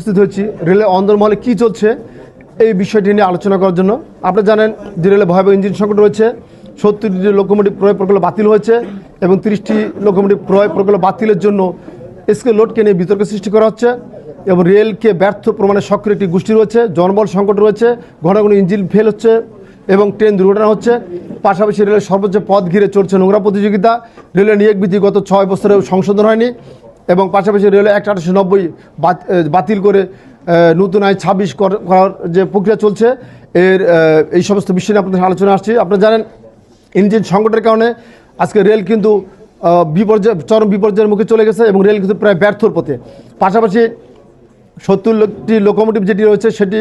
উপস্থিত হয়েছি রেলের অন্দরমহলে কী চলছে এই বিষয়টি নিয়ে আলোচনা করার জন্য। আপনারা জানেন যে রেলে ভয়াবহ ইঞ্জিন সংকট রয়েছে, 70টি লোকোমোটিভ ক্রয় প্রকল্প বাতিল হয়েছে এবং 30টি লোকোমোটিভ ক্রয় প্রকল্প বাতিলের জন্য স্কেল লোডকে নিয়ে বিতর্ক সৃষ্টি করা হচ্ছে এবং রেলকে ব্যর্থ প্রমাণে সক্রিয় একটি গোষ্ঠী রয়েছে, জনবল সংকট রয়েছে, ঘন ঘন ইঞ্জিন ফেল হচ্ছে এবং ট্রেন দুর্ঘটনা হচ্ছে। পাশাপাশি রেলের সর্বোচ্চ পথ ঘিরে চলছে নোংরা প্রতিযোগিতা। রেলের নিয়োগ বিধি গত 6 বছরেও সংশোধন হয়নি এবং পাশাপাশি রেলে অ্যাক্ট 1890 বাতিল করে নতুন আইন 26 করার যে প্রক্রিয়া চলছে, এই সমস্ত বিষয় নিয়ে আপনাদের আলোচনা আসছে। আপনারা জানেন ইঞ্জিন সংকটের কারণে আজকে রেল কিন্তু চরম বিপর্যয়ের মুখে চলে গেছে এবং রেল কিন্তু প্রায় ব্যর্থর পথে। পাশাপাশি 70টি লোকোমোটিভ যেটি রয়েছে সেটি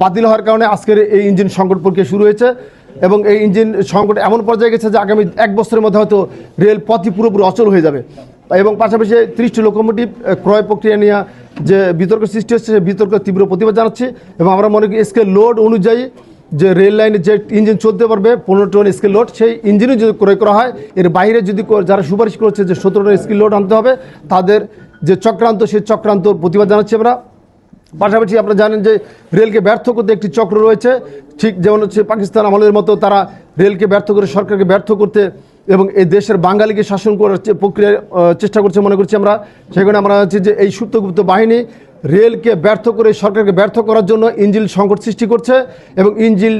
বাতিল হওয়ার কারণে আজকের এই ইঞ্জিন সংকট প্রক্রিয়া শুরু হয়েছে এবং এই ইঞ্জিন সংকট এমন পর্যায়ে গেছে যে আগামী 1 বছরের মধ্যে হয়তো রেল পথই পুরোপুরি অচল হয়ে যাবে এবং পাশাপাশি 30টি লোকোমোটিভ ক্রয় প্রক্রিয়া নিয়ে যে বিতর্ক সৃষ্টি হচ্ছে সেই বিতর্ক তীব্র প্রতিবাদ জানাচ্ছি এবং আমরা মনে করি স্কেল লোড অনুযায়ী যে রেল লাইনে যে ইঞ্জিন চলতে পারবে 15 টন স্কেল লোড, সেই ইঞ্জিনও যদি ক্রয় করা হয়, এর বাইরে যদি যারা সুপারিশ করছে যে 17 টন স্কেল লোড আনতে হবে, তাদের যে চক্রান্ত সেই চক্রান্ত প্রতিবাদ জানাচ্ছি আমরা। পাশাপাশি আপনারা জানেন যে রেলকে ব্যর্থ করতে একটি চক্র রয়েছে, ঠিক যেমন হচ্ছে পাকিস্তান আমলের মতো তারা রেলকে ব্যর্থ করে সরকারকে ব্যর্থ করতে এবং এই দেশের বাঙালিকে শাসন করার প্রক্রিয়ার চেষ্টা করছে মনে করছি আমরা। সেখানে আমরা হচ্ছে যে এই সুপ্তগুপ্ত বাহিনী রেলকে ব্যর্থ করে সরকারকে ব্যর্থ করার জন্য ইঞ্জিন সংকট সৃষ্টি করছে এবং ইঞ্জিন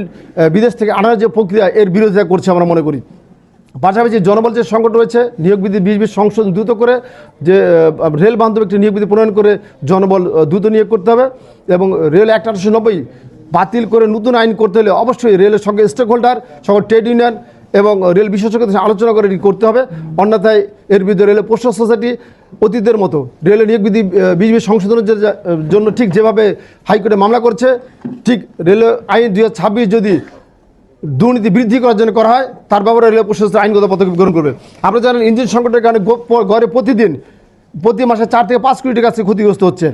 বিদেশ থেকে আনার যে প্রক্রিয়া এর বিরোধিতা করছে আমরা মনে করি। পাশাপাশি জনবল যে সংকট রয়েছে, নিয়োগ বিধি 2020 সংশোধন দ্রুত করে যে রেল বান্ধব একটি নিয়োগ বিধি প্রণয়ন করে জনবল দ্রুত নিয়োগ করতে হবে এবং রেল অ্যাক্ট 1890 বাতিল করে নতুন আইন করতে হলে অবশ্যই রেলের সঙ্গে স্টেক হোল্ডার, সকল ট্রেড ইউনিয়ন এবং রেল বিশেষজ্ঞদের সাথে আলোচনা করে এটি করতে হবে। অন্যথায় এর বিরুদ্ধে রেলের পোস্টাল সোসাইটি অতীতের মতো রেলের নিয়োগ বিধি 2020 সংশোধনের জন্য ঠিক যেভাবে হাইকোর্টে মামলা করছে, ঠিক রেল আইন 2026 যদি দুর্নীতি বৃদ্ধি করার জন্য করা হয় তার ব্যাপারে রেল প্রশাসন আইনগত পদক্ষেপ গ্রহণ করবে। আপনারা জানেন ইঞ্জিন সংকটের কারণে গড়ে প্রতি মাসে 4 থেকে 5 কোটি টাকা ক্ষতিগ্রস্ত হচ্ছে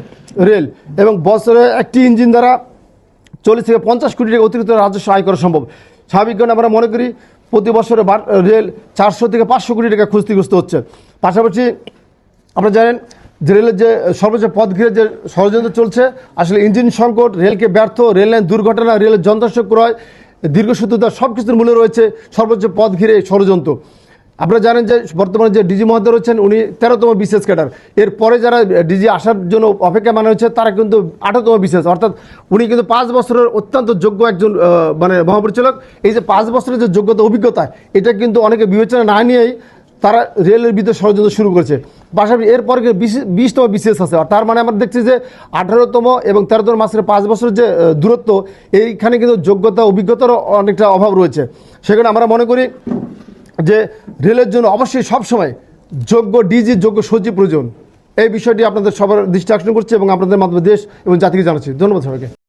রেল এবং বছরে একটি ইঞ্জিন দ্বারা 40 থেকে 50 কোটি টাকা অতিরিক্ত রাজস্ব আয় করা সম্ভব। স্বাভাবিক কারণে আমরা মনে করি প্রতি বছরে রেল 400 থেকে 500 কোটি টাকা ক্ষতিগ্রস্ত হচ্ছে। পাশাপাশি আপনারা জানেন যে রেলের যে সর্বোচ্চ পথ ঘিরে যে ষড়যন্ত্র চলছে, আসলে ইঞ্জিন সংকট, রেলকে ব্যর্থ, রেল লাইন দুর্ঘটনা, রেলের যন্ত্রাংশ ক্রয়, দীর্ঘসূত্রতা সব কিছুর মূলে রয়েছে সর্বোচ্চ পথ ঘিরে ষড়যন্ত্র। আপনারা জানেন যে বর্তমানে যে ডিজি মহোদয় রয়েছেন উনি 13তম বিশেষ ক্যাডার, এরপরে যারা ডিজি আসার জন্য অপেক্ষা মানা হয়েছে তারা কিন্তু 18তম বিশেষ, অর্থাৎ উনি কিন্তু 5 বছরের অত্যন্ত যোগ্য একজন মহাপরিচালক। এই যে 5 বছরের যে যোগ্যতা অভিজ্ঞতা, এটা কিন্তু অনেকে বিবেচনা না নিয়েই তারা রেলের বিরুদ্ধে ষড়যন্ত্র শুরু করেছে। পাশাপাশি এরপরে 20তম বিশেষ আছে, তার মানে আমরা দেখছি যে 18তম এবং 13তম মাসের 5 বছরের যে দূরত্ব, এইখানে কিন্তু যোগ্যতা অভিজ্ঞতারও অনেকটা অভাব রয়েছে। সেখানে আমরা মনে করি যে রেলের জন্য অবশ্যই সবসময় যোগ্য ডিজি, যোগ্য সচিব প্রয়োজন। এই বিষয়টি আপনাদের সবার দৃষ্টি আকর্ষণ করছে এবং আপনাদের মাধ্যমে দেশ এবং জাতিকে জানাচ্ছি। ধন্যবাদ সবাইকে।